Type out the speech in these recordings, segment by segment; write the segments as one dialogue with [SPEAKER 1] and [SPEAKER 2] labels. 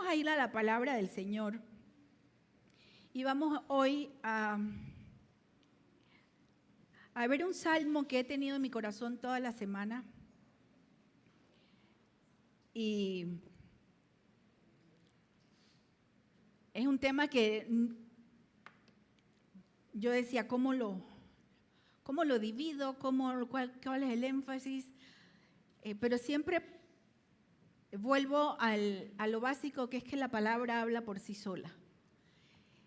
[SPEAKER 1] a ir a la palabra del Señor y vamos hoy a ver un salmo que he tenido en mi corazón toda la semana. Y es un tema que yo decía, ¿cómo lo divido? ¿Cuál es el énfasis? Pero siempre vuelvo a lo básico, que es que la palabra habla por sí sola.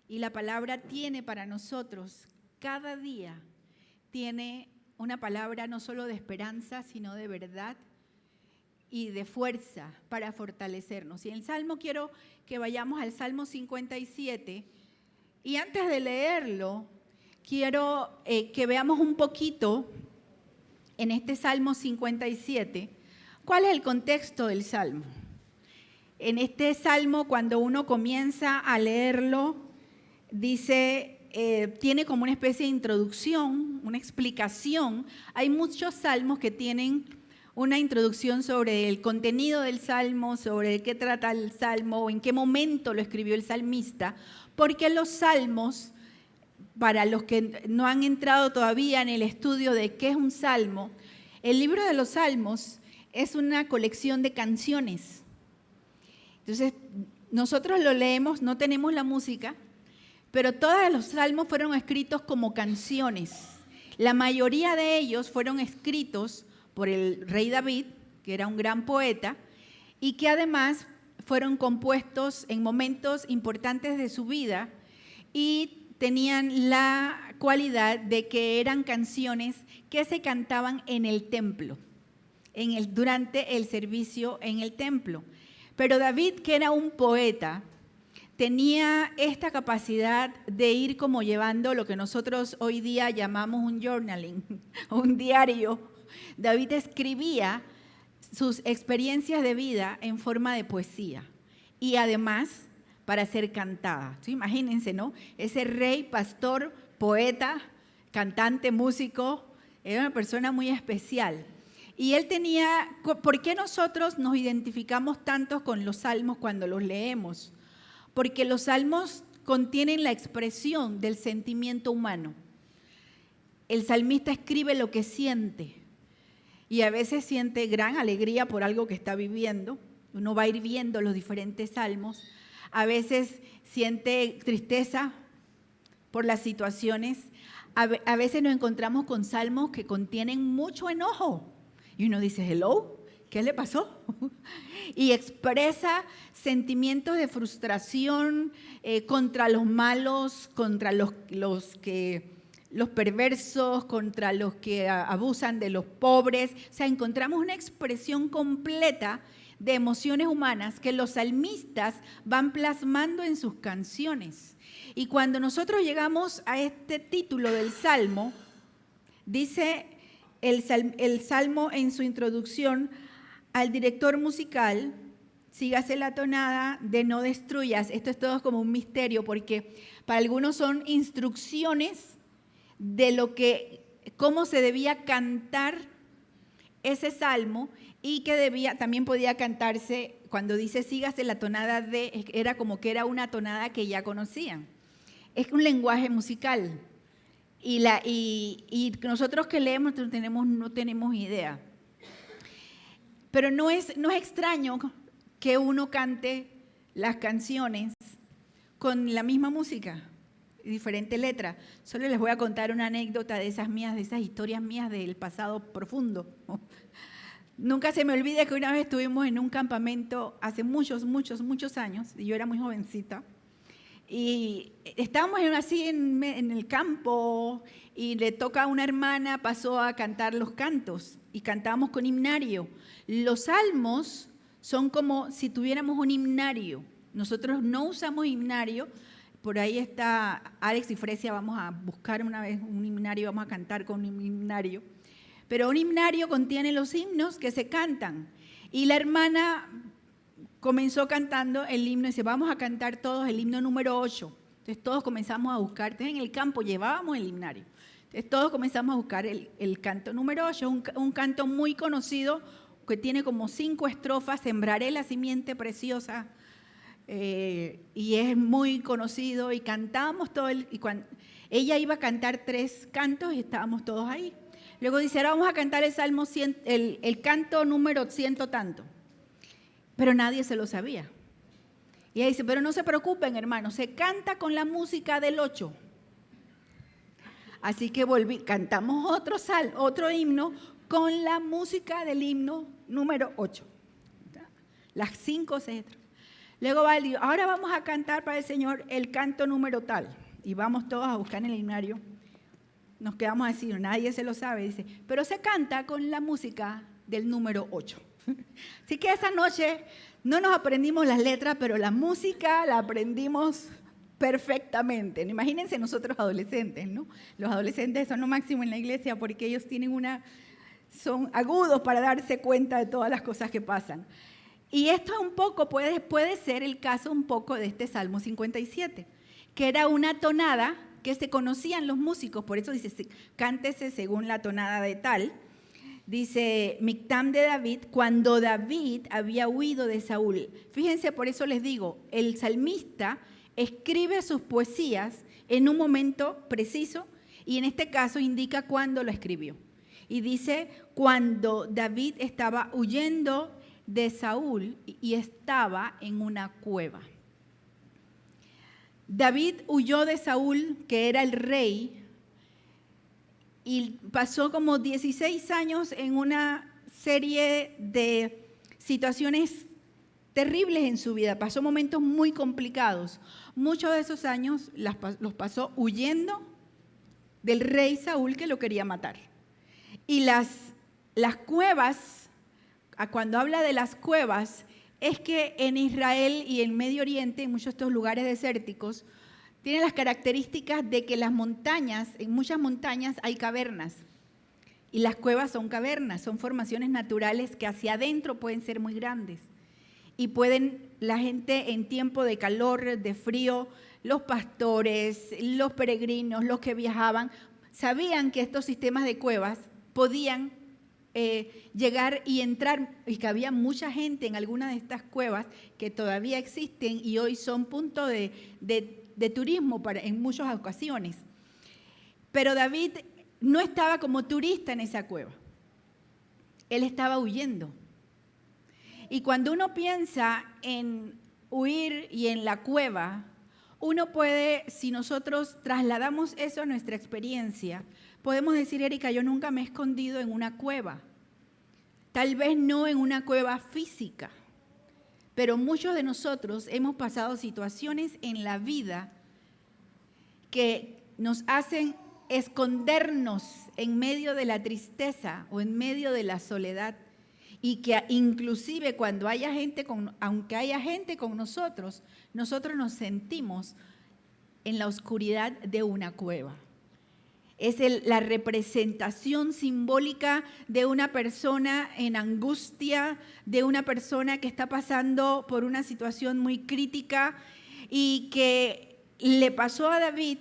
[SPEAKER 1] Y la palabra tiene para nosotros, cada día, tiene una palabra no solo de esperanza, sino de verdad y de fuerza para fortalecernos. Y en el Salmo quiero que vayamos al Salmo 57. Y antes de leerlo, quiero que veamos un poquito en este Salmo 57, ¿cuál es el contexto del Salmo? En este Salmo, cuando uno comienza a leerlo, dice, tiene como una especie de introducción, una explicación. Hay muchos salmos que tienen una introducción sobre el contenido del salmo, sobre qué trata el salmo o en qué momento lo escribió el salmista, porque los salmos, para los que no han entrado todavía en el estudio de qué es un salmo, el libro de los salmos es una colección de canciones. Entonces, nosotros lo leemos, no tenemos la música, pero todos los salmos fueron escritos como canciones. La mayoría de ellos fueron escritos por el rey David, que era un gran poeta, y que además fueron compuestos en momentos importantes de su vida y tenían la cualidad de que eran canciones que se cantaban en el templo, durante el servicio en el templo. Pero David, que era un poeta, tenía esta capacidad de ir como llevando lo que nosotros hoy día llamamos un journaling, un diario. David escribía sus experiencias de vida en forma de poesía y además para ser cantada. ¿Sí? Imagínense, ¿no? Ese rey, pastor, poeta, cantante, músico, era una persona muy especial. Y él tenía, ¿por qué nosotros nos identificamos tanto con los salmos cuando los leemos? Porque los salmos contienen la expresión del sentimiento humano. El salmista escribe lo que siente y a veces siente gran alegría por algo que está viviendo. Uno va a ir viendo los diferentes salmos. A veces siente tristeza por las situaciones. A veces nos encontramos con salmos que contienen mucho enojo. Y uno dice, hello, ¿qué le pasó? Y expresa sentimientos de frustración contra los malos, contra los perversos, contra los que abusan de los pobres. O sea, encontramos una expresión completa de emociones humanas que los salmistas van plasmando en sus canciones. Y cuando nosotros llegamos a este título del Salmo, dice el Salmo en su introducción: al director musical, sígase la tonada de no destruyas. Esto es todo como un misterio, porque para algunos son instrucciones de cómo se debía cantar ese salmo, y que también podía cantarse, cuando dice sígase la tonada de, era como que era una tonada que ya conocían. Es un lenguaje musical. Y nosotros que leemos no tenemos idea. Pero no es extraño que uno cante las canciones con la misma música, diferente letra. Solo les voy a contar una anécdota de esas historias mías del pasado profundo. Nunca se me olvida que una vez estuvimos en un campamento hace muchos años, y yo era muy jovencita, y estábamos así en el campo, y le toca a una hermana, pasó a cantar los cantos, y cantábamos con himnario. Los salmos son como si tuviéramos un himnario. Nosotros no usamos himnario. Por ahí está Alex y Fresia, vamos a buscar una vez un himnario, vamos a cantar con un himnario. Pero un himnario contiene los himnos que se cantan. Y la hermana comenzó cantando el himno y dice, vamos a cantar todos el himno número 8. Entonces todos comenzamos a buscar. Entonces en el campo llevábamos el himnario. Entonces todos comenzamos a buscar el canto número 8, un canto muy conocido que tiene como 5 estrofas: sembraré la simiente preciosa y es muy conocido y cantábamos y cuando ella iba a cantar 3 cantos y estábamos todos ahí. Luego dice, ahora vamos a cantar el Salmo 100, el canto número 100 tanto, pero nadie se lo sabía. Y ella dice, pero no se preocupen, hermanos, se canta con la música del 8. Así que cantamos otro himno con la música del himno número 8. Las 5 letras. Luego va el dios, ahora vamos a cantar para el Señor el canto número tal. Y vamos todos a buscar en el himnario. Nos quedamos así, nadie se lo sabe. Dice, pero se canta con la música del número 8. Así que esa noche no nos aprendimos las letras, pero la música la aprendimos perfectamente. Imagínense nosotros adolescentes, ¿no? Los adolescentes son lo máximo en la iglesia porque ellos son agudos para darse cuenta de todas las cosas que pasan. Y esto un poco puede ser el caso un poco de este Salmo 57, que era una tonada que se conocían los músicos, por eso dice, cántese según la tonada de tal. Dice, Mictam de David, cuando David había huido de Saúl. Fíjense, por eso les digo, el salmista escribe sus poesías en un momento preciso y en este caso indica cuándo lo escribió. Y dice, cuando David estaba huyendo de Saúl y estaba en una cueva. David huyó de Saúl, que era el rey, y pasó como 16 años en una serie de situaciones terribles en su vida. Pasó momentos muy complicados. Muchos de esos años los pasó huyendo del rey Saúl que lo quería matar. Y las cuevas, cuando habla de las cuevas, es que en Israel y en Medio Oriente, en muchos de estos lugares desérticos, tienen las características de que las montañas, en muchas montañas hay cavernas. Y las cuevas son cavernas, son formaciones naturales que hacia adentro pueden ser muy grandes. Y la gente en tiempo de calor, de frío, los pastores, los peregrinos, los que viajaban, sabían que estos sistemas de cuevas podían llegar y entrar, y que había mucha gente en algunas de estas cuevas que todavía existen y hoy son punto de turismo en muchas ocasiones. Pero David no estaba como turista en esa cueva. Él estaba huyendo. Y cuando uno piensa en huir y en la cueva, uno puede, si nosotros trasladamos eso a nuestra experiencia, podemos decir, Erika, yo nunca me he escondido en una cueva. Tal vez no en una cueva física, pero muchos de nosotros hemos pasado situaciones en la vida que nos hacen escondernos en medio de la tristeza o en medio de la soledad, y que inclusive cuando aunque haya gente con nosotros nos sentimos en la oscuridad de una cueva. Es la representación simbólica de una persona en angustia, de una persona que está pasando por una situación muy crítica y que le pasó a David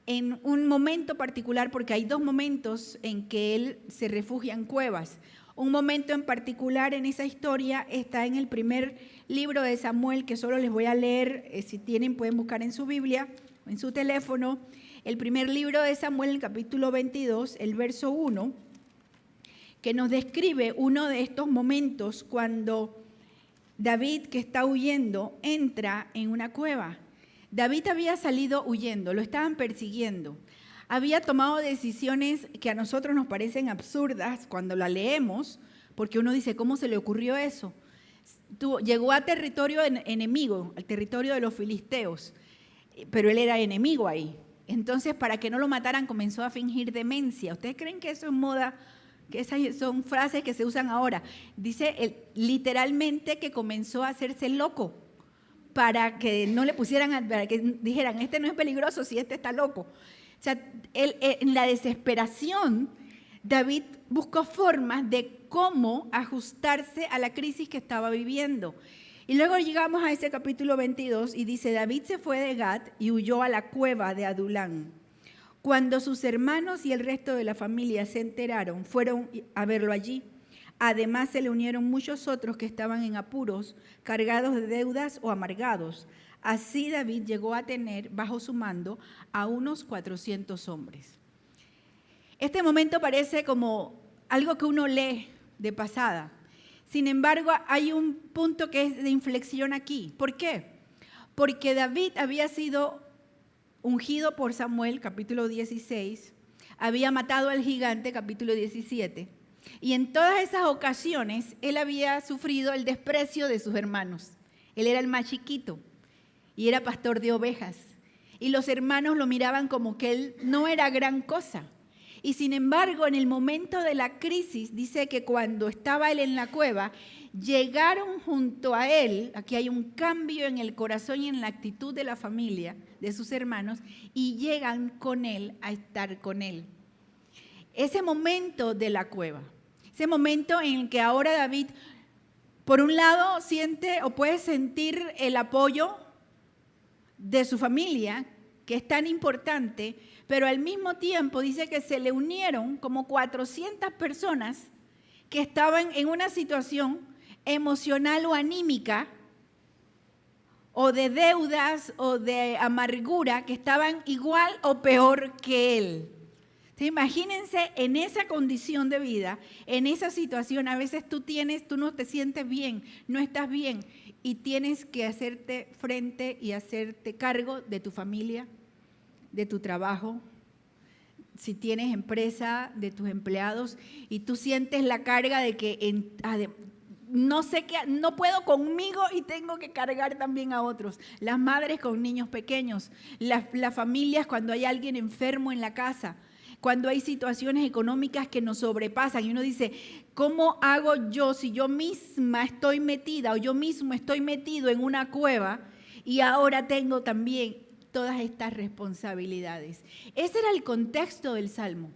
[SPEAKER 1] en un momento particular, porque hay 2 momentos en que él se refugia en cuevas. Un momento en particular en esa historia está en el primer libro de Samuel, que solo les voy a leer, si tienen pueden buscar en su Biblia o en su teléfono. El primer libro de Samuel, el capítulo 22, el verso 1, que nos describe uno de estos momentos cuando David, que está huyendo, entra en una cueva. David había salido huyendo, lo estaban persiguiendo. Había tomado decisiones que a nosotros nos parecen absurdas cuando la leemos, porque uno dice, ¿cómo se le ocurrió eso? Llegó a territorio enemigo, al territorio de los filisteos, pero él era enemigo ahí. Entonces, para que no lo mataran, comenzó a fingir demencia. ¿Ustedes creen que eso es moda? Que esas son frases que se usan ahora. Dice literalmente que comenzó a hacerse loco para que no le pusieran, para que dijeran, este no es peligroso si este está loco. O sea, en la desesperación, David buscó formas de cómo ajustarse a la crisis que estaba viviendo. Y luego llegamos a ese capítulo 22 y dice, David se fue de Gat y huyó a la cueva de Adulán. Cuando sus hermanos y el resto de la familia se enteraron, fueron a verlo allí. Además se le unieron muchos otros que estaban en apuros, cargados de deudas o amargados. Así David llegó a tener bajo su mando a unos 400 hombres. Este momento parece como algo que uno lee de pasada. Sin embargo, hay un punto que es de inflexión aquí. ¿Por qué? Porque David había sido ungido por Samuel, capítulo 16, había matado al gigante, capítulo 17, y en todas esas ocasiones él había sufrido el desprecio de sus hermanos. Él era el más chiquito y era pastor de ovejas, y los hermanos lo miraban como que él no era gran cosa. Y sin embargo, en el momento de la crisis, dice que cuando estaba él en la cueva, llegaron junto a él, aquí hay un cambio en el corazón y en la actitud de la familia, de sus hermanos, y llegan con él a estar con él. Ese momento de la cueva, ese momento en el que ahora David, por un lado, siente o puede sentir el apoyo de su familia, que es tan importante, pero al mismo tiempo dice que se le unieron como 400 personas que estaban en una situación emocional o anímica, o de deudas o de amargura, que estaban igual o peor que él. Entonces, imagínense en esa condición de vida, en esa situación, a veces tú no te sientes bien, no estás bien, y tienes que hacerte frente y hacerte cargo de tu familia, de tu trabajo, si tienes empresa, de tus empleados, y tú sientes la carga de que no sé qué, no puedo conmigo y tengo que cargar también a otros. Las madres con niños pequeños, las familias cuando hay alguien enfermo en la casa, cuando hay situaciones económicas que nos sobrepasan y uno dice, ¿cómo hago yo si yo misma estoy metida o yo mismo estoy metido en una cueva y ahora tengo también todas estas responsabilidades? Ese era el contexto del Salmo.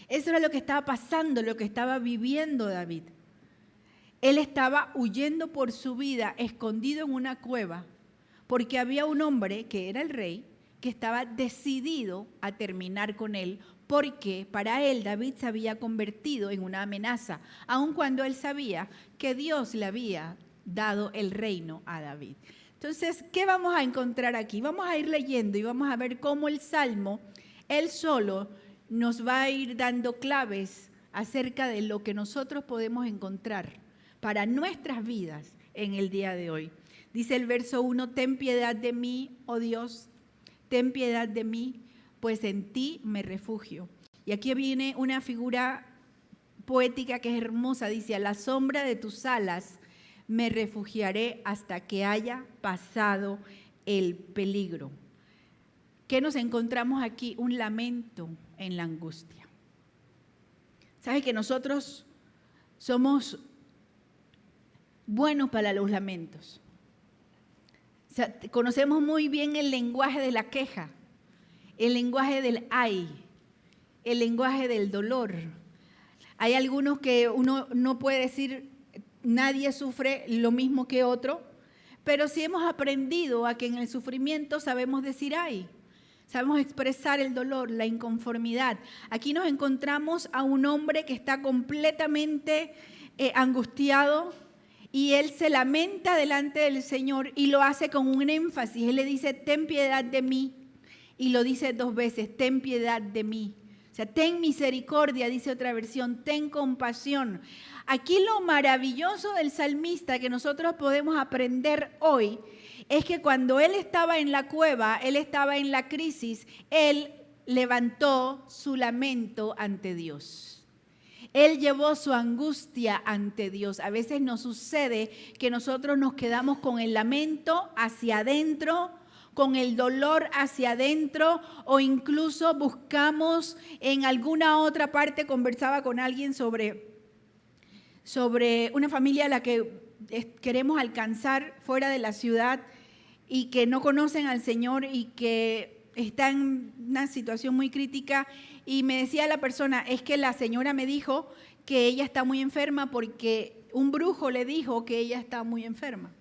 [SPEAKER 1] Eso era lo que estaba pasando, lo que estaba viviendo David. Él estaba huyendo por su vida, escondido en una cueva, porque había un hombre, que era el rey, que estaba decidido a terminar con él, porque para él David se había convertido en una amenaza, aun cuando él sabía que Dios le había dado el reino a David. Entonces, ¿qué vamos a encontrar aquí? Vamos a ir leyendo y vamos a ver cómo el Salmo, él solo, nos va a ir dando claves acerca de lo que nosotros podemos encontrar para nuestras vidas en el día de hoy. Dice el verso 1, ten piedad de mí, oh Dios, ten piedad de mí, pues en ti me refugio. Y aquí viene una figura poética que es hermosa, dice, a la sombra de tus alas me refugiaré hasta que haya pasado el peligro. ¿Qué nos encontramos aquí? Un lamento en la angustia. ¿Sabes que nosotros somos buenos para los lamentos? O sea, conocemos muy bien el lenguaje de la queja, el lenguaje del ay, el lenguaje del dolor. Hay algunos que uno no puede decir, nadie sufre lo mismo que otro, pero sí hemos aprendido a que en el sufrimiento sabemos decir ay, sabemos expresar el dolor, la inconformidad. Aquí nos encontramos a un hombre que está completamente angustiado, y él se lamenta delante del Señor y lo hace con un énfasis. Él le dice, ten piedad de mí. Y lo dice 2 veces, ten piedad de mí. O sea, ten misericordia, dice otra versión, ten compasión. Aquí lo maravilloso del salmista que nosotros podemos aprender hoy es que cuando él estaba en la cueva, él estaba en la crisis, él levantó su lamento ante Dios. Él llevó su angustia ante Dios. A veces nos sucede que nosotros nos quedamos con el lamento hacia adentro, con el dolor hacia adentro, o incluso buscamos en alguna otra parte. Conversaba con alguien sobre una familia a la que queremos alcanzar fuera de la ciudad y que no conocen al Señor y que está en una situación muy crítica. Y me decía la persona, es que la señora me dijo que ella está muy enferma porque un brujo le dijo que ella está muy enferma.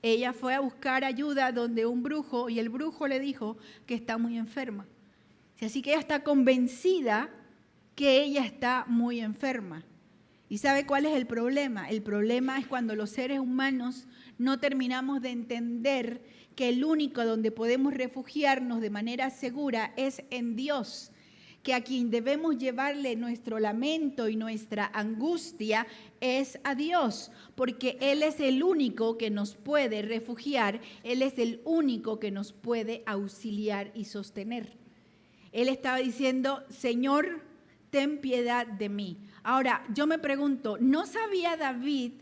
[SPEAKER 1] Ella fue a buscar ayuda donde un brujo y el brujo le dijo que está muy enferma. Así que ella está convencida que ella está muy enferma. ¿Y sabe cuál es el problema? El problema es cuando los seres humanos no terminamos de entender que el único donde podemos refugiarnos de manera segura es en Dios, que a quien debemos llevarle nuestro lamento y nuestra angustia es a Dios, porque Él es el único que nos puede refugiar, Él es el único que nos puede auxiliar y sostener. Él estaba diciendo, Señor, ten piedad de mí. Ahora, yo me pregunto, ¿no sabía David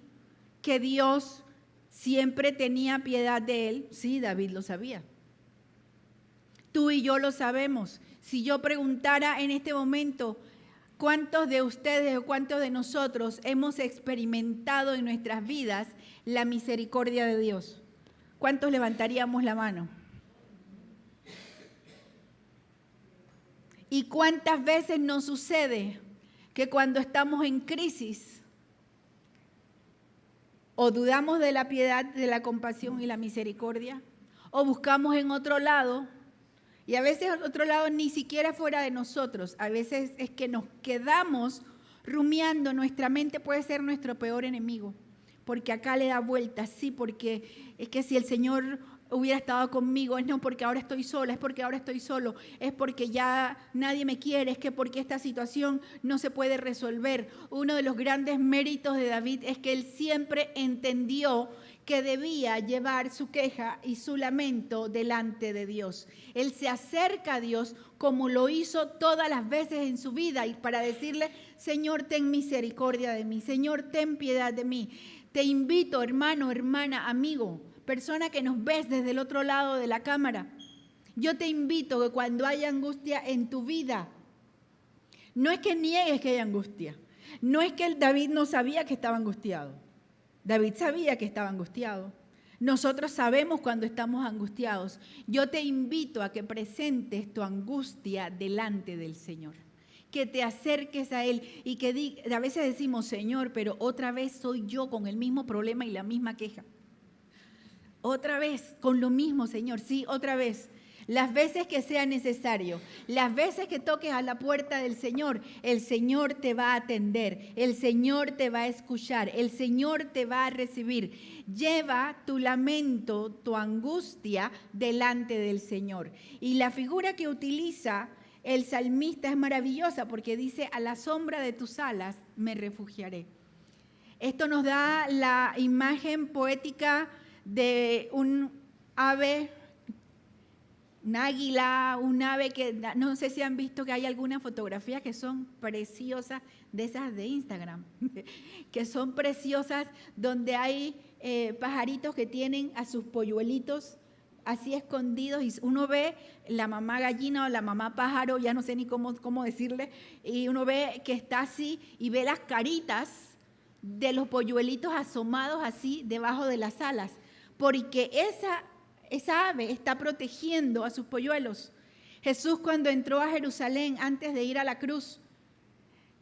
[SPEAKER 1] que Dios siempre tenía piedad de él? Sí, David lo sabía. Tú y yo lo sabemos. Si yo preguntara en este momento, ¿cuántos de ustedes o cuántos de nosotros hemos experimentado en nuestras vidas la misericordia de Dios? ¿Cuántos levantaríamos la mano? ¿Y cuántas veces nos sucede que cuando estamos en crisis o dudamos de la piedad, de la compasión y la misericordia, o buscamos en otro lado, y a veces otro lado ni siquiera fuera de nosotros, a veces es que nos quedamos rumiando, nuestra mente puede ser nuestro peor enemigo, porque acá le da vueltas, sí, porque es que si el Señor hubiera estado conmigo, es no porque ahora estoy sola, es porque ahora estoy solo, es porque ya nadie me quiere, es que porque esta situación no se puede resolver. Uno de los grandes méritos de David es que él siempre entendió que debía llevar su queja y su lamento delante de Dios. Él se acerca a Dios como lo hizo todas las veces en su vida y para decirle, Señor, ten misericordia de mí, Señor, ten piedad de mí. Te invito, hermano, hermana, amigo, persona que nos ves desde el otro lado de la cámara, yo te invito que cuando haya angustia en tu vida, no es que niegues que hay angustia, no es que David no sabía que estaba angustiado, David sabía que estaba angustiado. Nosotros sabemos cuando estamos angustiados. Yo te invito a que presentes tu angustia delante del Señor, que te acerques a Él y que a veces decimos, Señor, pero otra vez soy yo con el mismo problema y la misma queja. Otra vez, con lo mismo, Señor, sí, otra vez. Las veces que sea necesario, las veces que toques a la puerta del Señor, el Señor te va a atender, el Señor te va a escuchar, el Señor te va a recibir. Lleva tu lamento, tu angustia delante del Señor. Y la figura que utiliza el salmista es maravillosa porque dice, a la sombra de tus alas me refugiaré. Esto nos da la imagen poética de un ave, un águila, un ave que, no sé si han visto que hay algunas fotografías que son preciosas, de esas de Instagram, que son preciosas, donde hay pajaritos que tienen a sus polluelitos así escondidos y uno ve la mamá gallina o la mamá pájaro, ya no sé ni cómo decirle, y uno ve que está así y ve las caritas de los polluelitos asomados así debajo de las alas, porque esa ave está protegiendo a sus polluelos. Jesús cuando entró a Jerusalén antes de ir a la cruz,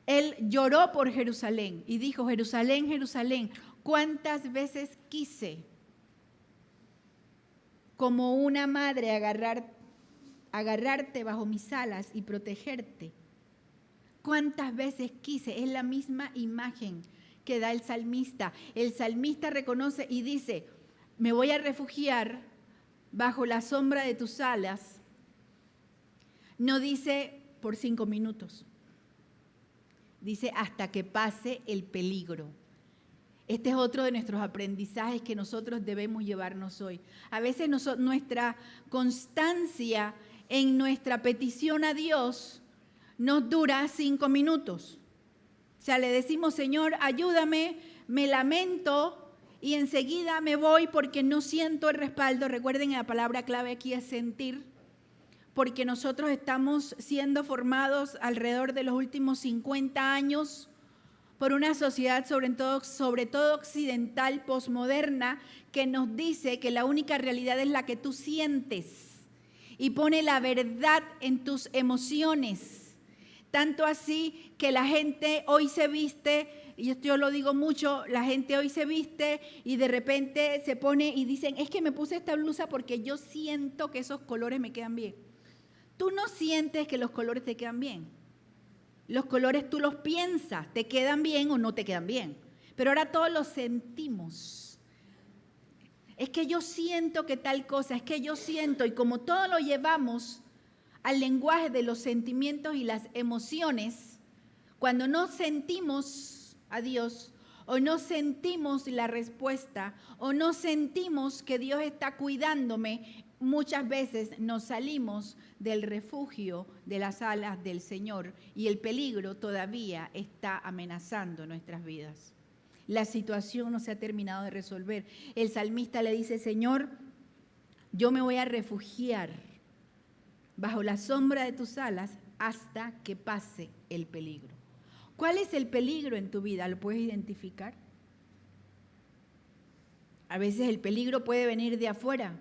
[SPEAKER 1] Él lloró por Jerusalén y dijo, Jerusalén, Jerusalén, ¿cuántas veces quise como una madre agarrarte bajo mis alas y protegerte? ¿Cuántas veces quise? Es la misma imagen que da el salmista. El salmista reconoce y dice, me voy a refugiar bajo la sombra de tus alas. No dice por 5 minutos. Dice hasta que pase el peligro. Este es otro de nuestros aprendizajes que nosotros debemos llevarnos hoy. A veces nuestra constancia en nuestra petición a Dios nos dura 5 minutos. O sea, le decimos, Señor, ayúdame, me lamento y enseguida me voy porque no siento el respaldo. Recuerden, la palabra clave aquí es sentir, porque nosotros estamos siendo formados alrededor de los últimos 50 años por una sociedad sobre todo occidental, posmoderna, que nos dice que la única realidad es la que tú sientes y pone la verdad en tus emociones. Tanto así que la gente hoy se viste, y esto yo lo digo mucho, la gente hoy se viste y de repente se pone y dicen, es que me puse esta blusa porque yo siento que esos colores me quedan bien. Tú no sientes que los colores te quedan bien. Los colores tú los piensas, te quedan bien o no te quedan bien. Pero ahora todos los sentimos. Es que yo siento que tal cosa, es que yo siento, y como todo lo llevamos al lenguaje de los sentimientos y las emociones, cuando no sentimos a Dios, o no sentimos la respuesta, o no sentimos que Dios está cuidándome, muchas veces nos salimos del refugio de las alas del Señor y el peligro todavía está amenazando nuestras vidas. La situación no se ha terminado de resolver. El salmista le dice, Señor, yo me voy a refugiar bajo la sombra de tus alas hasta que pase el peligro. ¿Cuál es el peligro en tu vida? ¿Lo puedes identificar? A veces el peligro puede venir de afuera,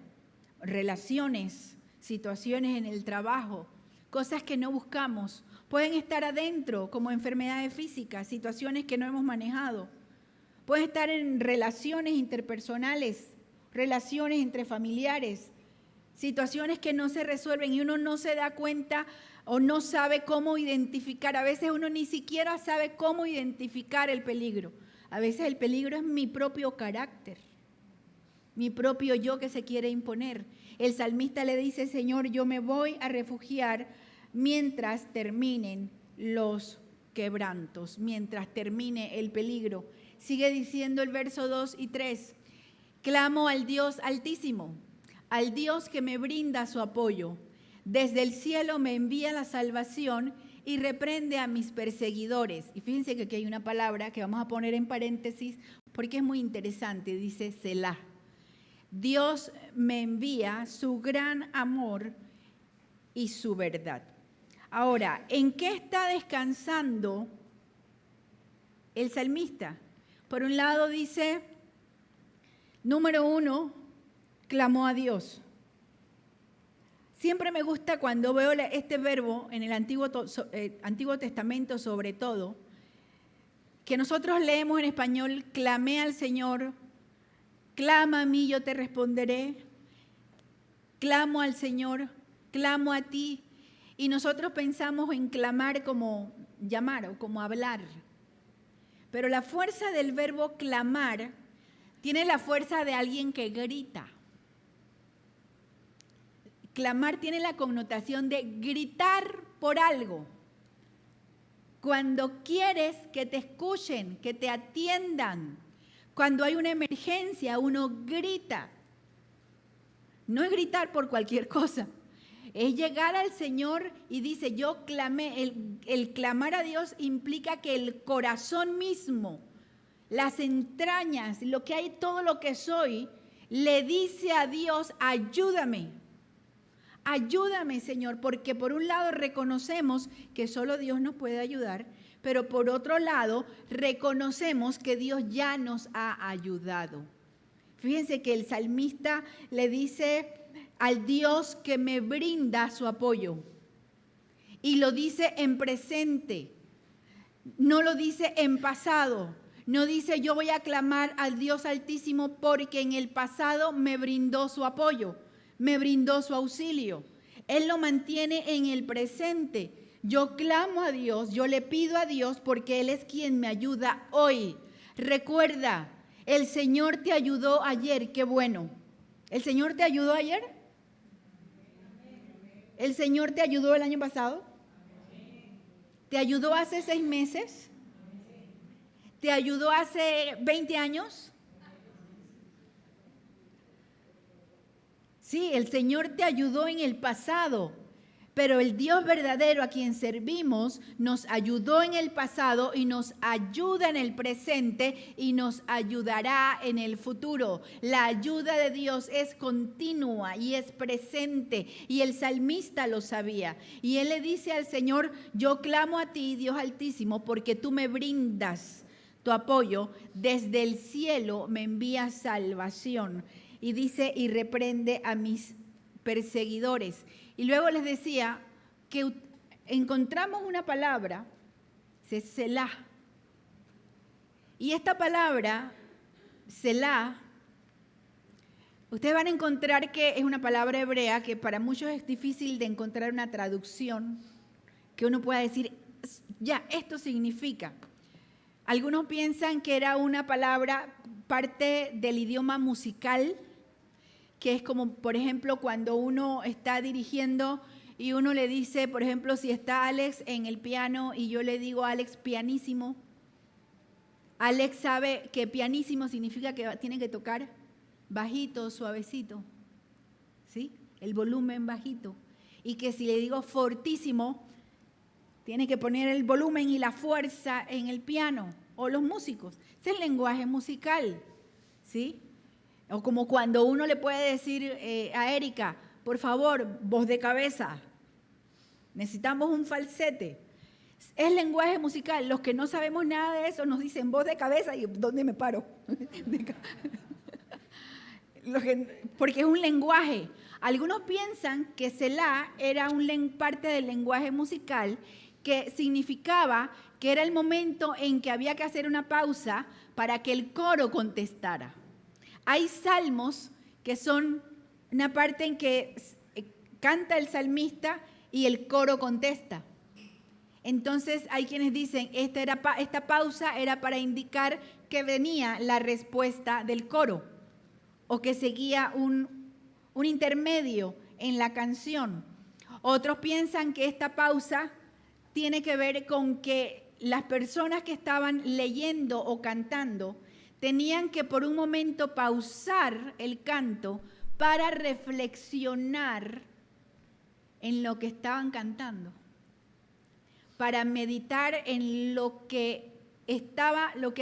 [SPEAKER 1] relaciones, situaciones en el trabajo, cosas que no buscamos. Pueden estar adentro como enfermedades físicas, situaciones que no hemos manejado. Pueden estar en relaciones interpersonales, relaciones entre familiares, situaciones que no se resuelven y uno no se da cuenta o no sabe cómo identificar. A veces uno ni siquiera sabe cómo identificar el peligro. A veces el peligro es mi propio carácter, mi propio yo que se quiere imponer. El salmista le dice, Señor, yo me voy a refugiar mientras terminen los quebrantos, mientras termine el peligro. Sigue diciendo el verso 2 y 3, clamo al Dios Altísimo, al Dios que me brinda su apoyo. Desde el cielo me envía la salvación y reprende a mis perseguidores. Y fíjense que aquí hay una palabra que vamos a poner en paréntesis porque es muy interesante, dice Selah. Dios me envía su gran amor y su verdad. Ahora, ¿en qué está descansando el salmista? Por un lado dice, número 1, clamó a Dios. Siempre me gusta cuando veo este verbo en el Antiguo Testamento sobre todo, que nosotros leemos en español, clamé al Señor, clama a mí, yo te responderé, clamo al Señor, clamo a ti. Y nosotros pensamos en clamar como llamar o como hablar. Pero la fuerza del verbo clamar tiene la fuerza de alguien que grita. Clamar tiene la connotación de gritar por algo. Cuando quieres que te escuchen, que te atiendan, cuando hay una emergencia, uno grita. No es gritar por cualquier cosa. Es llegar al Señor y dice, yo clamé. El clamar a Dios implica que el corazón mismo, las entrañas, lo que hay, todo lo que soy, le dice a Dios, ayúdame. Ayúdame, Señor, porque por un lado reconocemos que solo Dios nos puede ayudar, pero por otro lado reconocemos que Dios ya nos ha ayudado. Fíjense que el salmista le dice al Dios que me brinda su apoyo y lo dice en presente, no lo dice en pasado. No dice yo voy a clamar al Dios Altísimo porque en el pasado me brindó su apoyo, me brindó su auxilio. Él lo mantiene en el presente. Yo clamo a Dios, yo le pido a Dios porque Él es quien me ayuda hoy. Recuerda, el Señor te ayudó ayer, qué bueno. ¿El Señor te ayudó ayer? ¿El Señor te ayudó el año pasado? ¿Te ayudó hace 6 meses? ¿Te ayudó hace 20 años? Sí, el Señor te ayudó en el pasado, pero el Dios verdadero a quien servimos nos ayudó en el pasado y nos ayuda en el presente y nos ayudará en el futuro. La ayuda de Dios es continua y es presente y el salmista lo sabía. Y él le dice al Señor, yo clamo a ti, Dios Altísimo, porque tú me brindas tu apoyo, desde el cielo me envías salvación. Y dice, y reprende a mis perseguidores. Y luego les decía que encontramos una palabra, Selah. Y esta palabra, Selah, ustedes van a encontrar que es una palabra hebrea que para muchos es difícil de encontrar una traducción que uno pueda decir, ya, esto significa. Algunos piensan que era una palabra parte del idioma musical, que es como, por ejemplo, cuando uno está dirigiendo y uno le dice, por ejemplo, si está Alex en el piano y yo le digo Alex pianísimo, Alex sabe que pianísimo significa que tiene que tocar bajito, suavecito, ¿sí? El volumen bajito. Y que si le digo fortísimo, tiene que poner el volumen y la fuerza en el piano, o los músicos. Ese es el lenguaje musical, ¿sí? O como cuando uno le puede decir a Erika, por favor, voz de cabeza, necesitamos un falsete. Es lenguaje musical. Los que no sabemos nada de eso nos dicen voz de cabeza y ¿dónde me paro? Porque es un lenguaje. Algunos piensan que Selah era parte del lenguaje musical que significaba que era el momento en que había que hacer una pausa para que el coro contestara. Hay salmos que son una parte en que canta el salmista y el coro contesta. Entonces hay quienes dicen esta pausa era para indicar que venía la respuesta del coro o que seguía un intermedio en la canción. Otros piensan que esta pausa tiene que ver con que las personas que estaban leyendo o cantando tenían que por un momento pausar el canto para reflexionar en lo que estaban cantando, para meditar en lo que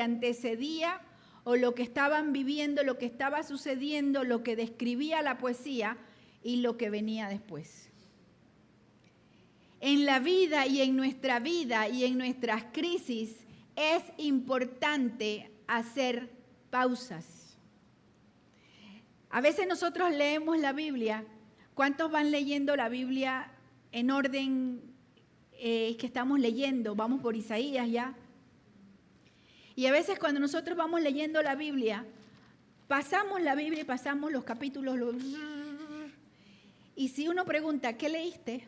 [SPEAKER 1] antecedía o lo que estaban viviendo, lo que estaba sucediendo, lo que describía la poesía y lo que venía después. En la vida y en nuestra vida y en nuestras crisis es importante hacer pausas. A veces nosotros leemos la Biblia. ¿Cuántos van leyendo la Biblia en orden que estamos leyendo? Vamos por Isaías ya. Y a veces cuando nosotros vamos leyendo la Biblia, pasamos la Biblia y pasamos los capítulos. Y si uno pregunta, ¿qué leíste?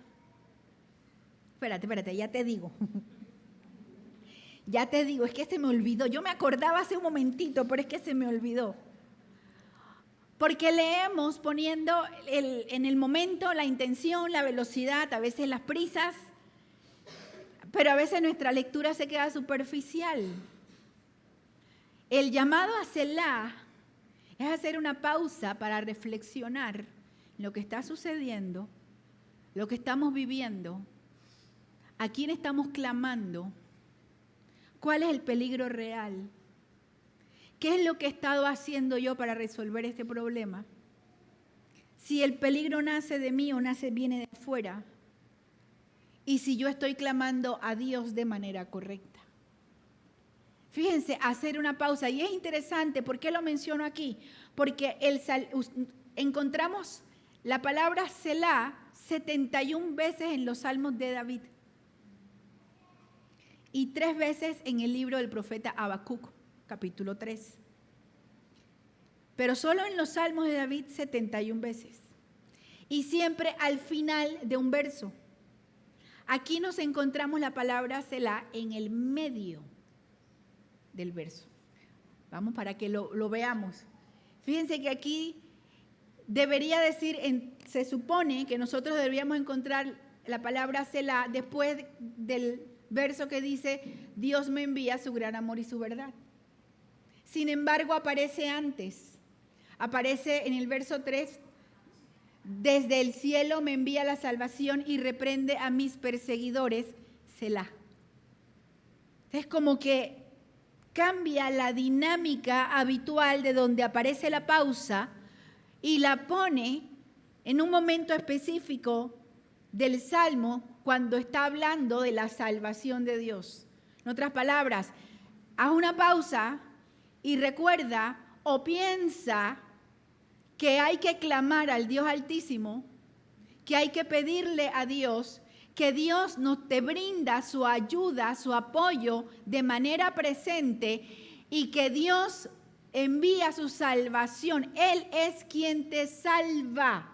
[SPEAKER 1] Espérate, ya te digo. Ya te digo, es que se me olvidó. Yo me acordaba hace un momentito, pero es que se me olvidó. Porque leemos poniendo en el momento la intención, la velocidad, a veces las prisas, pero a veces nuestra lectura se queda superficial. El llamado a Selah es hacer una pausa para reflexionar lo que está sucediendo, lo que estamos viviendo, a quién estamos clamando, cuál es el peligro real, qué es lo que he estado haciendo yo para resolver este problema, si el peligro nace de mí o viene de afuera, y si yo estoy clamando a Dios de manera correcta. Fíjense, hacer una pausa. Y es interesante, ¿por qué lo menciono aquí? Porque encontramos la palabra Selah 71 veces en los salmos de David y 3 veces en el libro del profeta Habacuc, capítulo 3. Pero solo en los salmos de David 71 veces. Y siempre al final de un verso. Aquí nos encontramos la palabra Selah en el medio del verso. Vamos para que lo veamos. Fíjense que aquí debería decir, se supone que nosotros deberíamos encontrar la palabra Selah después del verso que dice, Dios me envía su gran amor y su verdad. Sin embargo, aparece antes. Aparece en el verso 3, desde el cielo me envía la salvación y reprende a mis perseguidores, Selah. Es como que cambia la dinámica habitual de donde aparece la pausa y la pone en un momento específico del Salmo cuando está hablando de la salvación de Dios. En otras palabras, haz una pausa y recuerda o piensa que hay que clamar al Dios Altísimo, que hay que pedirle a Dios, que Dios nos te brinda su ayuda, su apoyo de manera presente y que Dios envía su salvación. Él es quien te salva.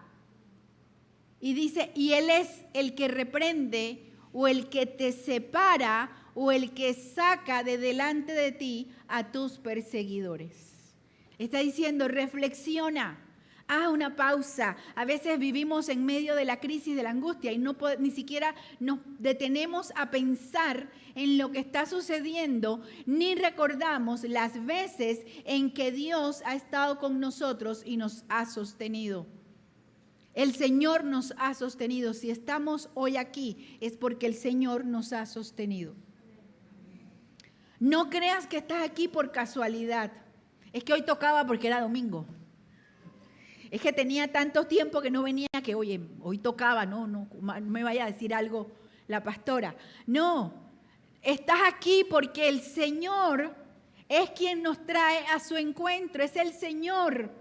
[SPEAKER 1] Y dice, y Él es el que reprende o el que te separa o el que saca de delante de ti a tus perseguidores. Está diciendo, reflexiona, haz una pausa. A veces vivimos en medio de la crisis, de la angustia y ni siquiera nos detenemos a pensar en lo que está sucediendo, ni recordamos las veces en que Dios ha estado con nosotros y nos ha sostenido. El Señor nos ha sostenido. Si estamos hoy aquí es porque el Señor nos ha sostenido. No creas que estás aquí por casualidad. Es que hoy tocaba porque era domingo. Es que tenía tanto tiempo que no venía que, oye, hoy tocaba, no me vaya a decir algo la pastora. No, estás aquí porque el Señor es quien nos trae a su encuentro. Es el Señor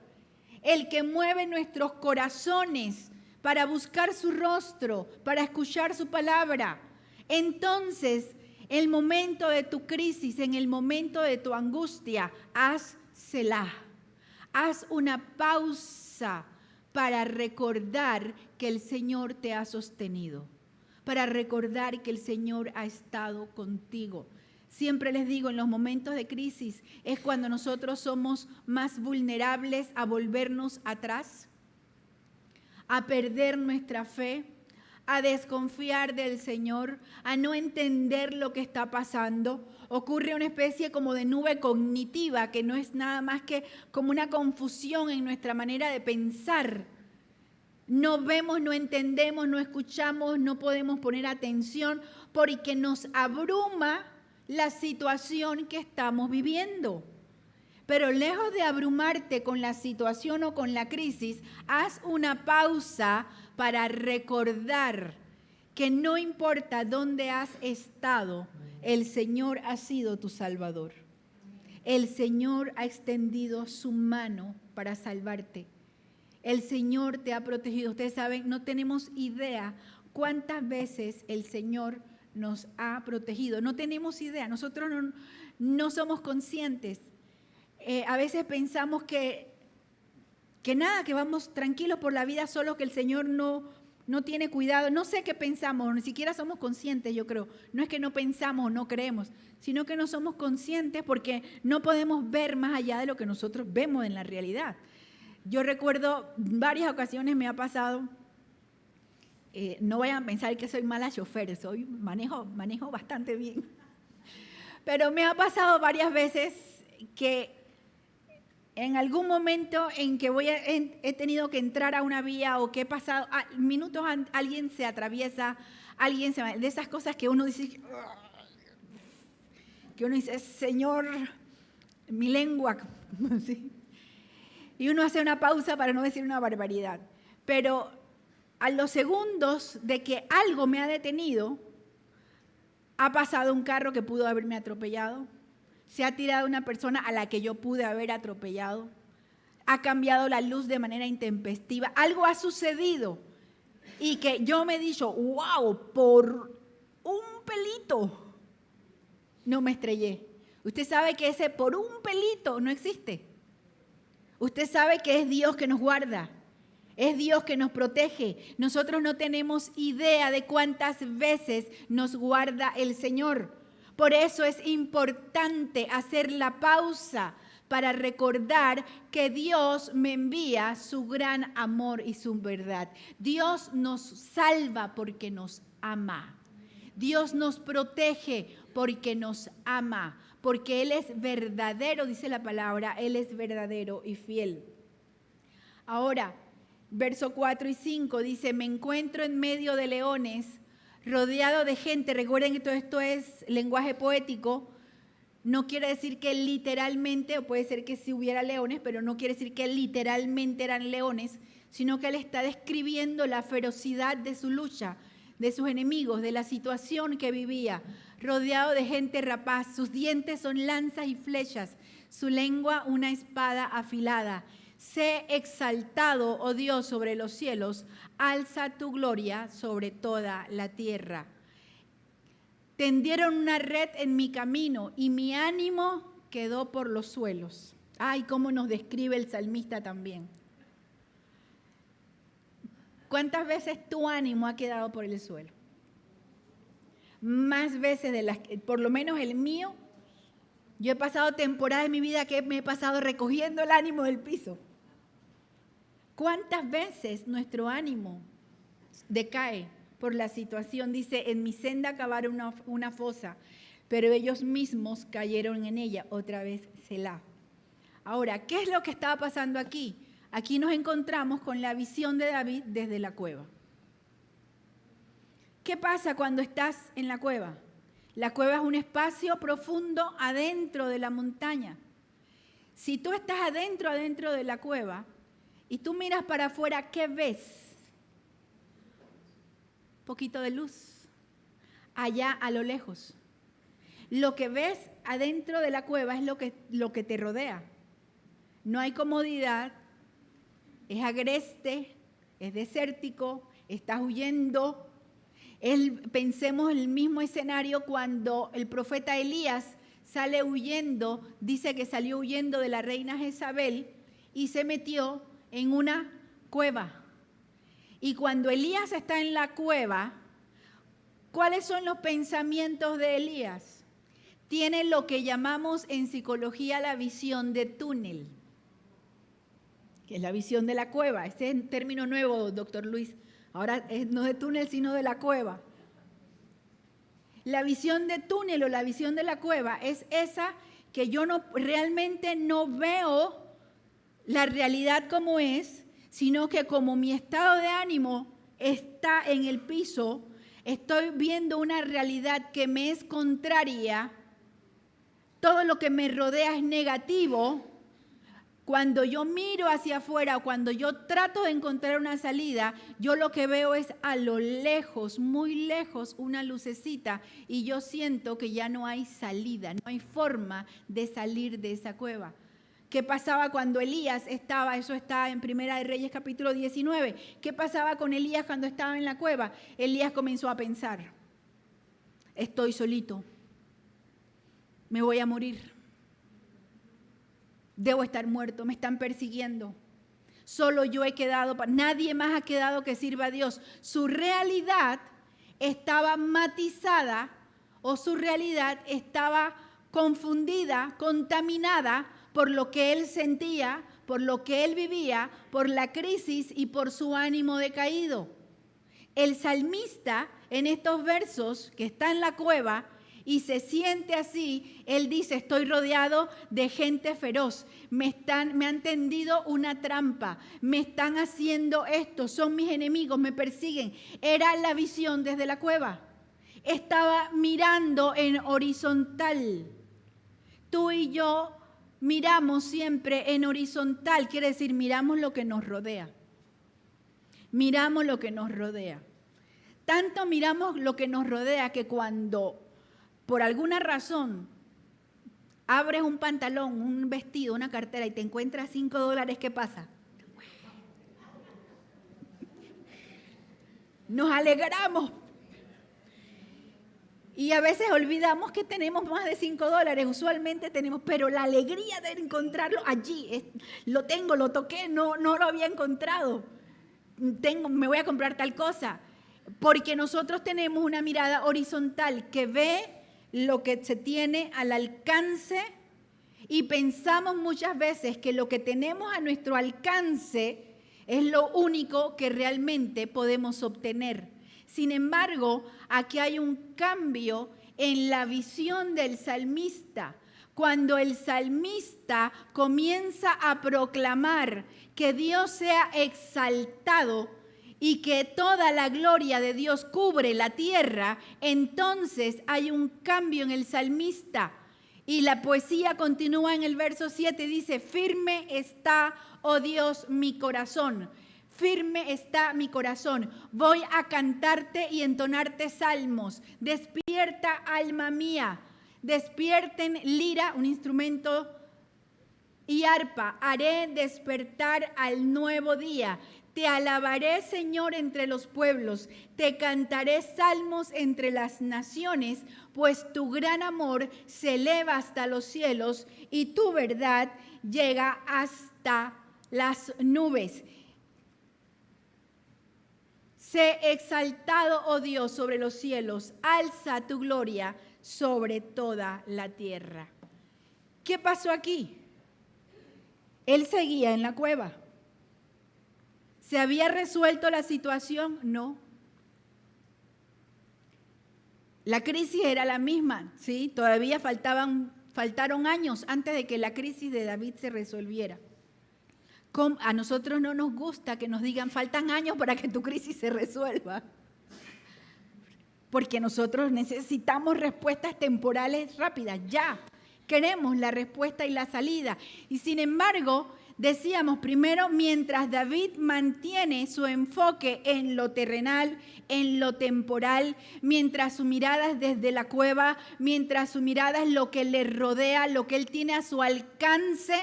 [SPEAKER 1] el que mueve nuestros corazones para buscar su rostro, para escuchar su palabra. Entonces, en el momento de tu crisis, en el momento de tu angustia, haz Selah. Haz una pausa para recordar que el Señor te ha sostenido, para recordar que el Señor ha estado contigo. Siempre les digo, en los momentos de crisis es cuando nosotros somos más vulnerables a volvernos atrás, a perder nuestra fe, a desconfiar del Señor, a no entender lo que está pasando. Ocurre una especie como de nube cognitiva que no es nada más que como una confusión en nuestra manera de pensar. No vemos, no entendemos, no escuchamos, no podemos poner atención porque nos abruma la situación que estamos viviendo. Pero lejos de abrumarte con la situación o con la crisis, haz una pausa para recordar que no importa dónde has estado, el Señor ha sido tu Salvador. El Señor ha extendido su mano para salvarte. El Señor te ha protegido. Ustedes saben, no tenemos idea cuántas veces el Señor nos ha protegido. No tenemos idea, nosotros no somos conscientes. A veces pensamos que nada, que vamos tranquilos por la vida, solo que el Señor no tiene cuidado. No sé qué pensamos, ni siquiera somos conscientes, yo creo. No es que no pensamos o no creemos, sino que no somos conscientes porque no podemos ver más allá de lo que nosotros vemos en la realidad. Yo recuerdo varias ocasiones me ha pasado, no vayan a pensar que soy mala chofer, manejo bastante bien. Pero me ha pasado varias veces que en algún momento en que he tenido que entrar a una vía o que he pasado minutos, alguien se atraviesa, de esas cosas que uno dice, Señor, mi lengua, ¿sí? Y uno hace una pausa para no decir una barbaridad. Pero a los segundos de que algo me ha detenido, ha pasado un carro que pudo haberme atropellado, se ha tirado una persona a la que yo pude haber atropellado, ha cambiado la luz de manera intempestiva, algo ha sucedido y que yo me he dicho, wow, por un pelito no me estrellé. Usted sabe que ese por un pelito no existe. Usted sabe que es Dios que nos guarda, es Dios que nos protege. Nosotros no tenemos idea de cuántas veces nos guarda el Señor. Por eso es importante hacer la pausa para recordar que Dios me envía su gran amor y su verdad. Dios nos salva porque nos ama. Dios nos protege porque nos ama, porque Él es verdadero, dice la palabra, Él es verdadero y fiel. Ahora, verso 4 y 5 dice, me encuentro en medio de leones, rodeado de gente. Recuerden que todo esto es lenguaje poético. No quiere decir que literalmente, o puede ser que sí hubiera leones, pero no quiere decir que literalmente eran leones, sino que Él está describiendo la ferocidad de su lucha, de sus enemigos, de la situación que vivía, rodeado de gente rapaz. Sus dientes son lanzas y flechas, su lengua una espada afilada. Sé exaltado, oh Dios, sobre los cielos, alza tu gloria sobre toda la tierra. Tendieron una red en mi camino y mi ánimo quedó por los suelos. Ay, cómo nos describe el salmista también. ¿Cuántas veces tu ánimo ha quedado por el suelo? más veces de las que, por lo menos el mío, yo he pasado temporadas de mi vida que me he pasado recogiendo el ánimo del piso. ¿Cuántas veces nuestro ánimo decae por la situación? Dice, en mi senda cavaron una fosa, pero ellos mismos cayeron en ella. Otra vez, Selah. Ahora, ¿qué es lo que estaba pasando aquí? Aquí nos encontramos con la visión de David desde la cueva. ¿Qué pasa cuando estás en la cueva? La cueva es un espacio profundo adentro de la montaña. Si tú estás adentro de la cueva y tú miras para afuera, ¿qué ves? Un poquito de luz, allá a lo lejos. Lo que ves adentro de la cueva es lo que te rodea. No hay comodidad, es agreste, es desértico, estás huyendo. Pensemos el mismo escenario cuando el profeta Elías sale huyendo, dice que salió huyendo de la reina Jezabel y se metió en una cueva. Y cuando Elías está en la cueva, ¿cuáles son los pensamientos de Elías? Tiene lo que llamamos en psicología la visión de túnel, que es la visión de la cueva. Ese es un término nuevo, doctor Luis. Ahora no de túnel, sino de la cueva. La visión de túnel o la visión de la cueva es esa que yo realmente no veo la realidad como es, sino que como mi estado de ánimo está en el piso, estoy viendo una realidad que me es contraria, todo lo que me rodea es negativo. Cuando yo miro hacia afuera, cuando yo trato de encontrar una salida, yo lo que veo es a lo lejos, muy lejos, una lucecita y yo siento que ya no hay salida, no hay forma de salir de esa cueva. ¿Qué pasaba cuando Elías estaba? Eso está en Primera de Reyes capítulo 19. ¿Qué pasaba con Elías cuando estaba en la cueva? Elías comenzó a pensar, estoy solito, me voy a morir. Debo estar muerto, me están persiguiendo. Solo yo he quedado, nadie más ha quedado que sirva a Dios. Su realidad estaba matizada o su realidad estaba confundida, contaminada por lo que él sentía, por lo que él vivía, por la crisis y por su ánimo decaído. El salmista en estos versos que está en la cueva y se siente así, él dice, estoy rodeado de gente feroz, me han tendido una trampa, me están haciendo esto, son mis enemigos, me persiguen. Era la visión desde la cueva. Estaba mirando en horizontal. Tú y yo miramos siempre en horizontal, quiere decir, miramos lo que nos rodea. Miramos lo que nos rodea. Tanto miramos lo que nos rodea que cuando por alguna razón abres un pantalón, un vestido, una cartera y te encuentras $5, ¿qué pasa? Nos alegramos. Y a veces olvidamos que tenemos más de $5, usualmente tenemos, pero la alegría de encontrarlo allí, lo tengo, lo toqué, no lo había encontrado. Me voy a comprar tal cosa. Porque nosotros tenemos una mirada horizontal que ve lo que se tiene al alcance y pensamos muchas veces que lo que tenemos a nuestro alcance es lo único que realmente podemos obtener. Sin embargo, aquí hay un cambio en la visión del salmista. Cuando el salmista comienza a proclamar que Dios sea exaltado y que toda la gloria de Dios cubre la tierra, entonces hay un cambio en el salmista. Y la poesía continúa en el verso 7, dice, firme está, oh Dios, mi corazón. Firme está mi corazón. Voy a cantarte y entonarte salmos. Despierta, alma mía. Despierten lira, un instrumento, y arpa. Haré despertar al nuevo día. Te alabaré, Señor, entre los pueblos, te cantaré salmos entre las naciones, pues tu gran amor se eleva hasta los cielos y tu verdad llega hasta las nubes. sé exaltado, oh Dios, sobre los cielos, alza tu gloria sobre toda la tierra. ¿Qué pasó aquí? Él seguía en la cueva. ¿Se había resuelto la situación? No. La crisis era la misma, ¿sí? Todavía faltaron años antes de que la crisis de David se resolviera. A nosotros no nos gusta que nos digan, faltan años para que tu crisis se resuelva. Porque nosotros necesitamos respuestas temporales rápidas, ya. Queremos la respuesta y la salida. Y sin embargo, decíamos primero, mientras David mantiene su enfoque en lo terrenal, en lo temporal, mientras su mirada es desde la cueva, mientras su mirada es lo que le rodea, lo que él tiene a su alcance,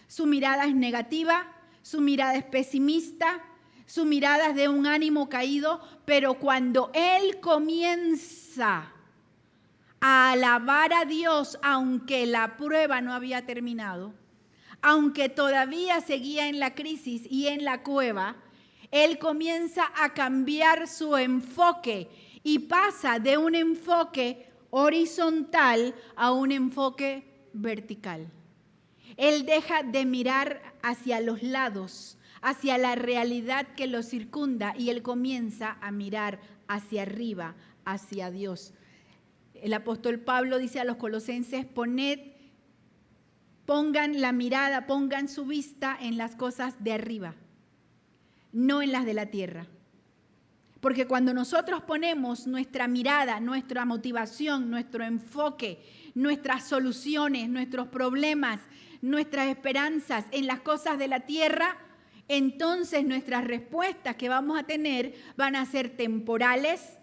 [SPEAKER 1] su mirada es negativa, su mirada es pesimista, su mirada es de un ánimo caído, pero cuando él comienza a alabar a Dios, aunque la prueba no había terminado, aunque todavía seguía en la crisis y en la cueva, él comienza a cambiar su enfoque y pasa de un enfoque horizontal a un enfoque vertical. Él deja de mirar hacia los lados, hacia la realidad que lo circunda, y él comienza a mirar hacia arriba, hacia Dios. El apóstol Pablo dice a los colosenses, pongan la mirada, pongan su vista en las cosas de arriba, no en las de la tierra. Porque cuando nosotros ponemos nuestra mirada, nuestra motivación, nuestro enfoque, nuestras soluciones, nuestros problemas, nuestras esperanzas en las cosas de la tierra, entonces nuestras respuestas que vamos a tener van a ser temporales,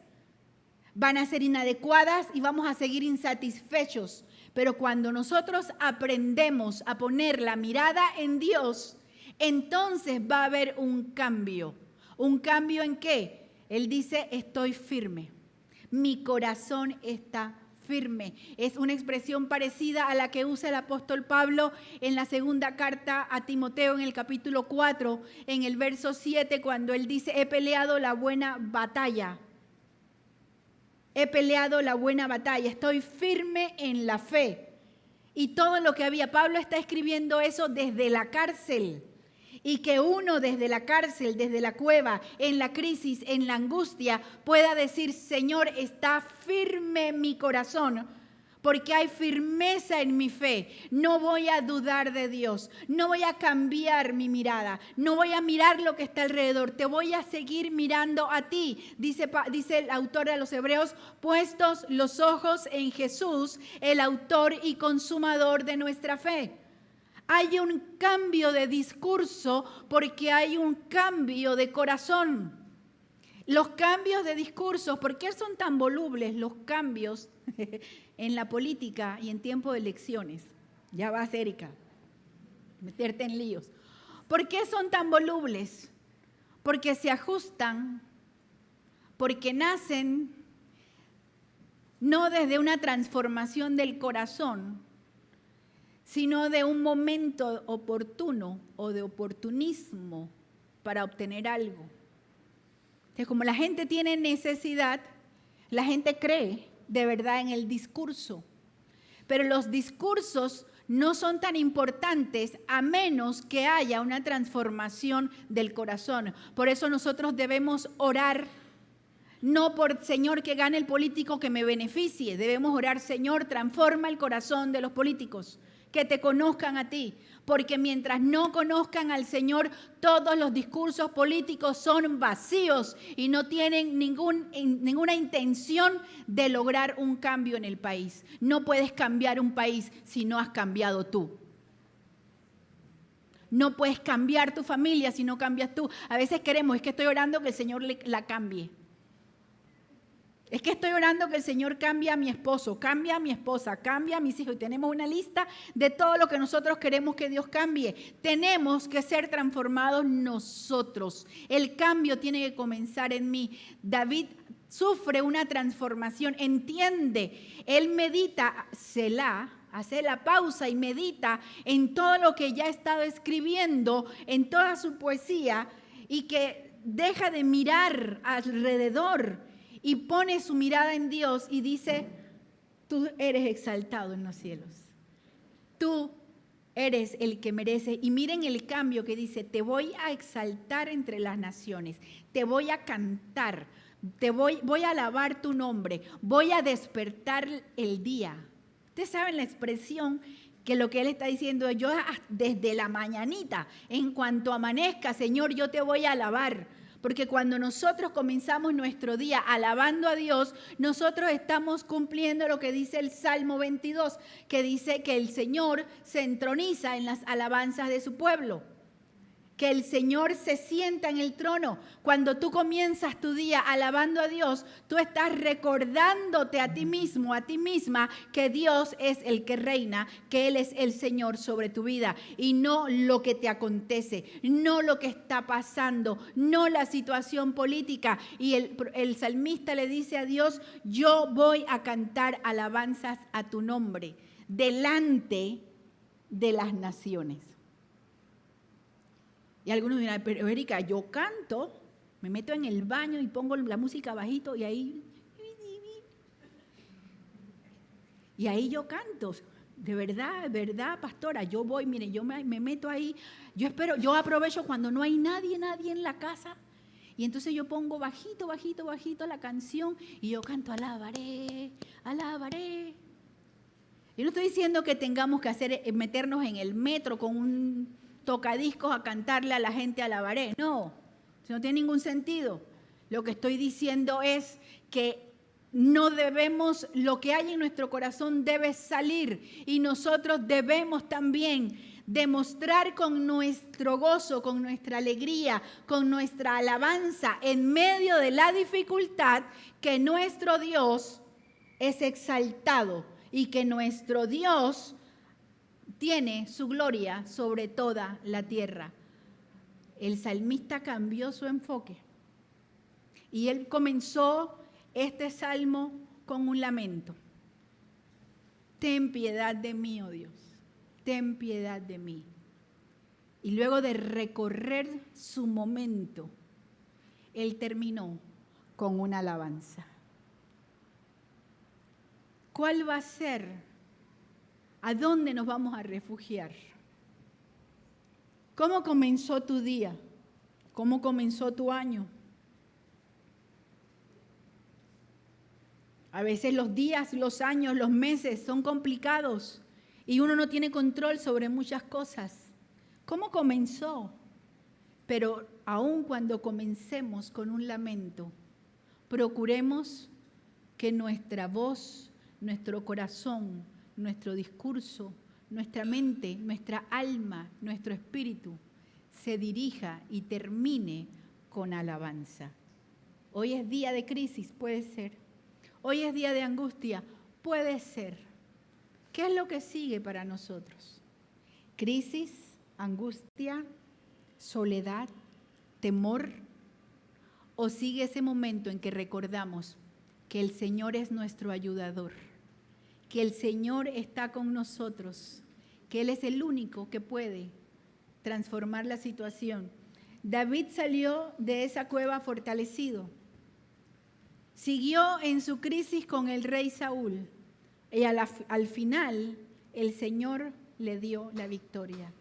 [SPEAKER 1] van a ser inadecuadas y vamos a seguir insatisfechos. Pero cuando nosotros aprendemos a poner la mirada en Dios, entonces va a haber un cambio. ¿Un cambio en qué? Él dice, estoy firme. Mi corazón está firme. Es una expresión parecida a la que usa el apóstol Pablo en la segunda carta a Timoteo en el capítulo 4, en el verso 7, cuando él dice, he peleado la buena batalla. He peleado la buena batalla, estoy firme en la fe. Y todo lo que había, Pablo está escribiendo eso desde la cárcel. Y que uno desde la cárcel, desde la cueva, en la crisis, en la angustia, pueda decir, Señor, está firme mi corazón, porque hay firmeza en mi fe. No voy a dudar de Dios, no voy a cambiar mi mirada, no voy a mirar lo que está alrededor, te voy a seguir mirando a ti. Dice el autor de los Hebreos, puestos los ojos en Jesús, el autor y consumador de nuestra fe. Hay un cambio de discurso porque hay un cambio de corazón. Los cambios de discursos, ¿por qué son tan volubles los cambios en la política y en tiempo de elecciones? Ya vas, Erika, meterte en líos. ¿Por qué son tan volubles? Porque se ajustan, porque nacen no desde una transformación del corazón, sino de un momento oportuno o de oportunismo para obtener algo. Entonces, como la gente tiene necesidad, la gente cree de verdad en el discurso. Pero los discursos no son tan importantes a menos que haya una transformación del corazón. Por eso nosotros debemos orar, no por Señor que gane el político que me beneficie. Debemos orar, Señor, transforma el corazón de los políticos, que te conozcan a ti, porque mientras no conozcan al Señor, todos los discursos políticos son vacíos y no tienen ninguna intención de lograr un cambio en el país. No puedes cambiar un país si no has cambiado tú. No puedes cambiar tu familia si no cambias tú. A veces queremos, es que estoy orando que el Señor la cambie. Es que estoy orando que el Señor cambie a mi esposo, cambie a mi esposa, cambie a mis hijos. Y tenemos una lista de todo lo que nosotros queremos que Dios cambie. Tenemos que ser transformados nosotros. El cambio tiene que comenzar en mí. David sufre una transformación, entiende. Él medita, hace la pausa y medita en todo lo que ya ha estado escribiendo, en toda su poesía, y que deja de mirar alrededor y pone su mirada en Dios y dice, tú eres exaltado en los cielos. Tú eres el que merece. Y miren el cambio que dice, te voy a exaltar entre las naciones, te voy a cantar, voy a alabar tu nombre, voy a despertar el día. Ustedes saben la expresión que lo que él está diciendo es, yo desde la mañanita, en cuanto amanezca, Señor, yo te voy a alabar. Porque cuando nosotros comenzamos nuestro día alabando a Dios, nosotros estamos cumpliendo lo que dice el Salmo 22, que dice que el Señor se entroniza en las alabanzas de su pueblo. Que el Señor se sienta en el trono. Cuando tú comienzas tu día alabando a Dios, tú estás recordándote a ti mismo, a ti misma, que Dios es el que reina, que Él es el Señor sobre tu vida y no lo que te acontece, no lo que está pasando, no la situación política. Y el salmista le dice a Dios, yo voy a cantar alabanzas a tu nombre delante de las naciones. Y algunos dirán, pero Erika, yo canto, me meto en el baño y pongo la música bajito y ahí yo canto. De verdad, pastora, yo voy, mire, yo me meto ahí, yo aprovecho cuando no hay nadie en la casa. Y entonces yo pongo bajito la canción y yo canto, alabaré. Yo no estoy diciendo que tengamos que meternos en el metro con un tocadiscos a cantarle a la gente alabaré. No, eso no tiene ningún sentido. Lo que estoy diciendo es que no debemos, lo que hay en nuestro corazón debe salir y nosotros debemos también demostrar con nuestro gozo, con nuestra alegría, con nuestra alabanza en medio de la dificultad que nuestro Dios es exaltado y que nuestro Dios tiene su gloria sobre toda la tierra. El salmista cambió su enfoque y él comenzó este salmo con un lamento. Ten piedad de mí, oh Dios, ten piedad de mí. Y luego de recorrer su momento, él terminó con una alabanza. ¿Cuál va a ser? ¿A dónde nos vamos a refugiar? ¿Cómo comenzó tu día? ¿Cómo comenzó tu año? A veces los días, los años, los meses son complicados y uno no tiene control sobre muchas cosas. ¿Cómo comenzó? Pero aun cuando comencemos con un lamento, procuremos que nuestra voz, nuestro corazón, nuestro discurso, nuestra mente, nuestra alma, nuestro espíritu se dirija y termine con alabanza. Hoy es día de crisis, puede ser. Hoy es día de angustia, puede ser. ¿Qué es lo que sigue para nosotros? Crisis, angustia, soledad, temor. ¿O sigue ese momento en que recordamos que el Señor es nuestro ayudador? Que el Señor está con nosotros, que Él es el único que puede transformar la situación. David salió de esa cueva fortalecido. Siguió en su crisis con el rey Saúl y al final el Señor le dio la victoria.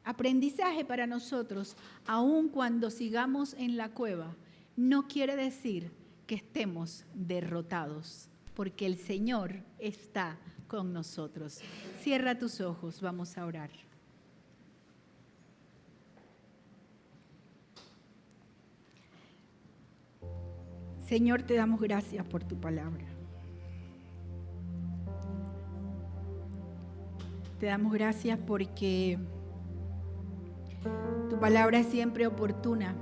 [SPEAKER 1] Aprendizaje para nosotros, aun cuando sigamos en la cueva, no quiere decir que estemos derrotados, porque el Señor está con nosotros. Cierra tus ojos, vamos a orar. Señor, te damos gracias por tu palabra. Te damos gracias porque tu palabra es siempre oportuna.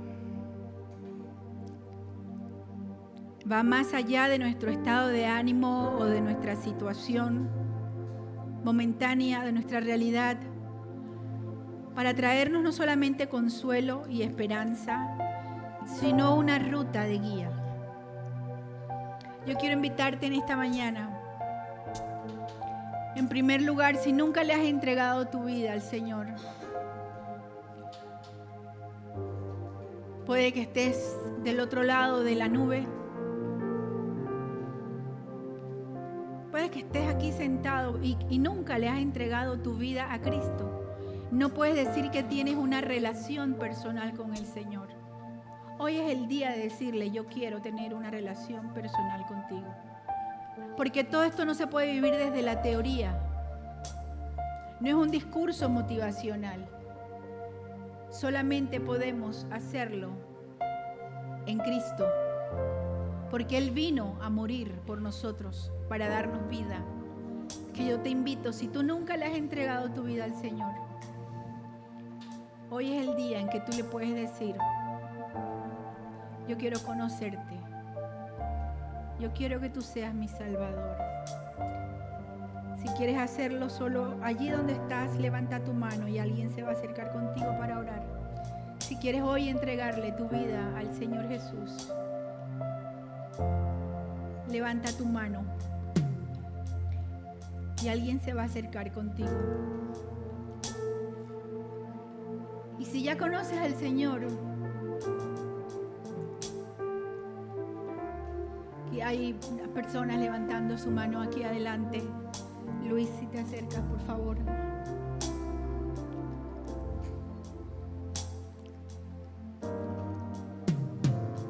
[SPEAKER 1] Va más allá de nuestro estado de ánimo o de nuestra situación momentánea, de nuestra realidad, para traernos no solamente consuelo y esperanza, sino una ruta de guía. Yo quiero invitarte en esta mañana. En primer lugar, si nunca le has entregado tu vida al Señor, Puede que estés del otro lado de la nube. Puede que estés aquí sentado y nunca le has entregado tu vida a Cristo. No puedes decir que tienes una relación personal con el Señor. Hoy es el día de decirle: yo quiero tener una relación personal contigo. Porque todo esto no se puede vivir desde la teoría. No es un discurso motivacional. Solamente podemos hacerlo en Cristo. Porque Él vino a morir por nosotros para darnos vida. Que yo te invito, si tú nunca le has entregado tu vida al Señor, hoy es el día en que tú le puedes decir: yo quiero conocerte. Yo quiero que tú seas mi Salvador. Si quieres hacerlo solo allí donde estás, levanta tu mano y alguien se va a acercar contigo para orar. Si quieres hoy entregarle tu vida al Señor Jesús, levanta tu mano y alguien se va a acercar contigo. Y si ya conoces al Señor, y hay personas levantando su mano aquí adelante. Luis, si te acercas, por favor.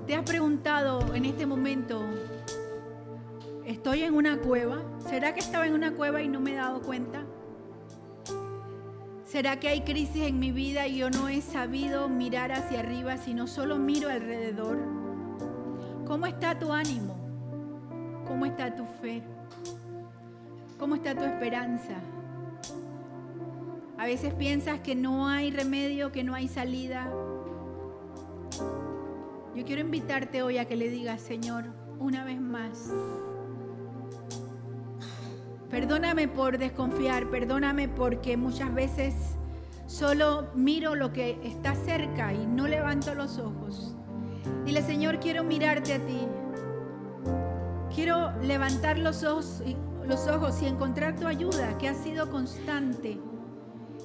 [SPEAKER 1] ¿Te has preguntado en este momento: ¿estoy en una cueva? ¿Será que estaba en una cueva y no me he dado cuenta? ¿Será que hay crisis en mi vida y yo no he sabido mirar hacia arriba, sino solo miro alrededor? ¿Cómo está tu ánimo? ¿Cómo está tu fe? ¿Cómo está tu esperanza? A veces piensas que no hay remedio, que no hay salida. Yo quiero invitarte hoy a que le digas: Señor, una vez más, perdóname por desconfiar, perdóname porque muchas veces solo miro lo que está cerca y no levanto los ojos. Dile: Señor, quiero mirarte a ti. Quiero levantar los ojos y encontrar tu ayuda, que ha sido constante,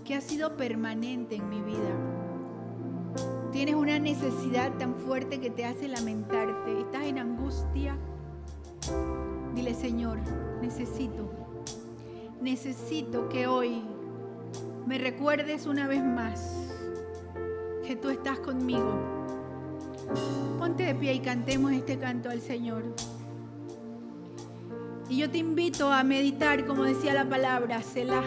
[SPEAKER 1] que ha sido permanente en mi vida. Tienes una necesidad tan fuerte que te hace lamentarte. Estás en angustia. Dile: Señor, necesito que hoy me recuerdes una vez más que tú estás conmigo. Ponte de pie y cantemos este canto al Señor. Y yo te invito a meditar, como decía la palabra, Selah.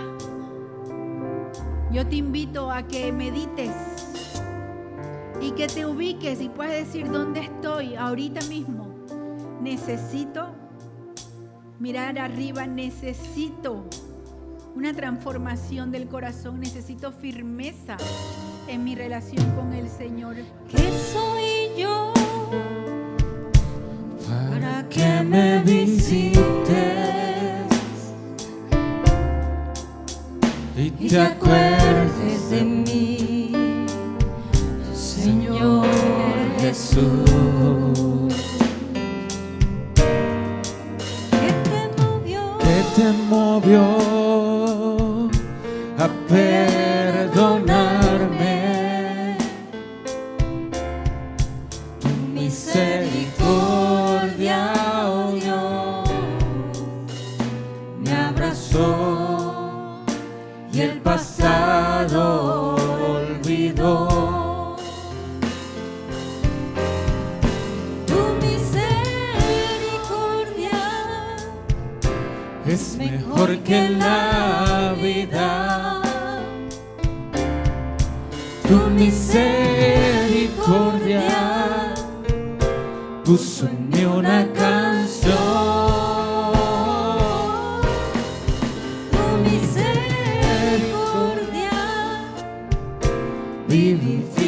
[SPEAKER 1] Yo te invito a que medites y que te ubiques y puedas decir: ¿dónde estoy ahorita mismo? Necesito mirar arriba, necesito una transformación del corazón, necesito firmeza en mi relación con el Señor.
[SPEAKER 2] ¿Qué soy yo para que me visites y te acuerdes de mí, Señor Jesús? ¿Qué te movió a perdonarme? Tu misericordia, oh Dios, me abrazó y el pasado olvidó. Tu misericordia es mejor que la vida. Tu misericordia puso en mí una canción. Tu misericordia vivifica